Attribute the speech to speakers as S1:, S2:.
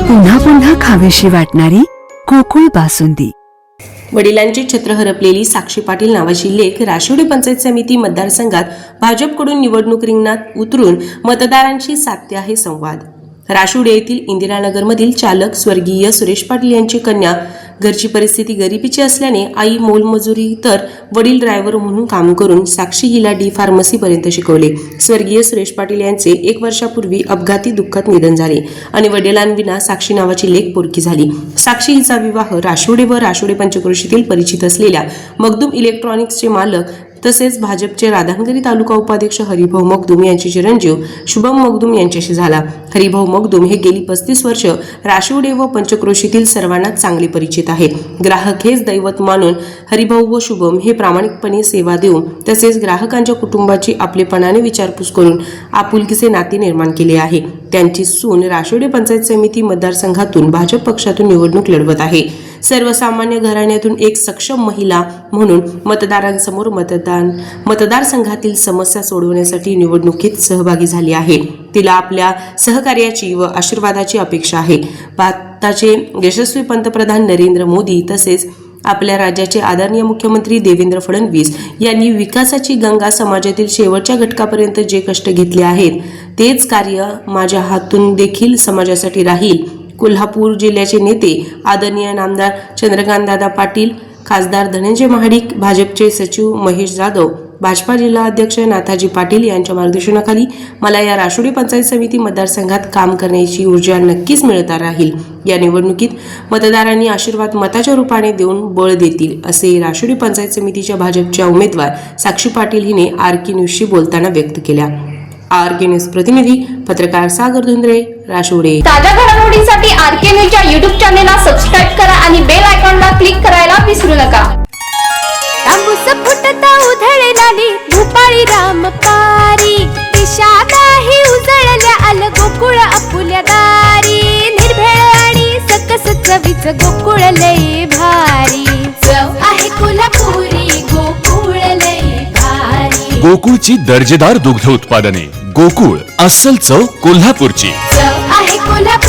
S1: पुन्हा पुन्हा खावीशी वाटणारी गोकुळ बासुंदी।
S2: वडिलांची छत्र हरपलेली साक्षी पाटील नावाची लेक राशिवडे पंचायत समिती मतदारसंघात भाजपकडून निवडणूक रिंगणात उतरून मतदारांशी साधते आहे संवाद। राशिवडे येथील इंदिरानगरमधील चालक स्वर्गीय सुरेश पाटील यांची कन्या घरची परिस्थिती गरिबीची असल्याने आई मोलमजुरी तर वडील ड्रायव्हर म्हणून काम करून साक्षी हिला डी फार्मसी पर्यंत शिकवले। स्वर्गीय सुरेश पाटील यांचे 1 वर्षापूर्वी अपघाती दुःखद निधन झाले आणि वडिलांविना साक्षी नावाची लेक पोरकी झाली। साक्षी हिचा विवाह राशिवडे व राशिवडे पंचक्रोशीतील परिचित असलेल्या मगदूम इलेक्ट्रॉनिक्सचे मालक तसेच भाजपचे राधानगरी तालुका उपाध्यक्ष हरिभाऊ मगदूम यांचे चिरंजीव शुभम मगदूम यांच्याशी झाला। हरिभाऊ मगदूम हे गेली 35 वर्ष राशिवडे व पंचक्रोशीतील सर्वांना चांगले परिचित आहेत। ग्राहक हेच दैवत मानून हरिभाऊ व शुभम हे प्रामाणिकपणे सेवा देऊन तसेच ग्राहकांच्या कुटुंबाची आपलेपणाने विचारपूस करून आपुलकीचे नाते निर्माण केले आहे। त्यांची सून राशिवडे पंचायत समिती मतदारसंघातून भाजप पक्षातून निवडणूक लढवत आहे। सर्वसामान्य घराण्यातून एक सक्षम महिला म्हणून मतदारांसमोर मतदारसंघातील समस्या सोडवण्यासाठी निवडणुकीत सहभागी झाली आहे। तिला आपल्या सहकार्याची व आशीर्वादाची अपेक्षा आहे। भारताचे यशस्वी पंतप्रधान नरेंद्र मोदी तसेच आपल्या राज्याचे आदरणीय मुख्यमंत्री देवेंद्र फडणवीस यांनी विकासाची गंगा समाजातील शेवटच्या घटकापर्यंत जे कष्ट घेतले आहेत तेच कार्य माझ्या हातून देखील समाजासाठी राहील। कोल्हापूर जिल्ह्याचे नेते आदरणीय नामदार चंद्रकांतदादा पाटील, खासदार धनंजय महाडिक, भाजपचे सचिव महेश जाधव, भाजपा जिल्हा अध्यक्ष नाथाजी पाटील यांच्या मार्गदर्शनाखाली मला या राशिवडे पंचायत समिती मतदारसंघात काम करण्याची ऊर्जा नक्कीच मिळत राहील। या निवडणुकीत मतदारांनी आशीर्वाद मताच्या रूपाने देऊन बळ देतील असे राशिवडे पंचायत समितीच्या भाजपच्या उमेदवार साक्षी पाटील हिने आरके न्यूजशी बोलताना व्यक्त केल्या। आरके न्यूज प्रतिनिधी पत्रकार सागर धुंद्रे, राशिवडे।
S3: ताज्या घडामोडींसाठी आरके न्यूजच्या YouTube चॅनेलला सबस्क्राइब करा आणि बेल आयकॉनला क्लिक करायला विसरू नका।
S4: तांबूस फुटता उधळणारी भूपाळी रामपारी, दिशादाही उजळल्या आल गोकुळ आपुल्या दारी। निर्भेळ आणि सकस चवीच गोकुळ लय भारी, चव आहे कोल्हापुरी गोकुळ लय भारी।
S5: गोकुळची दर्जेदार दुग्ध उत्पादने, गोकुळ अस्सल चव कोल्हापूरची,
S4: चव आहे कोल्हापुरी।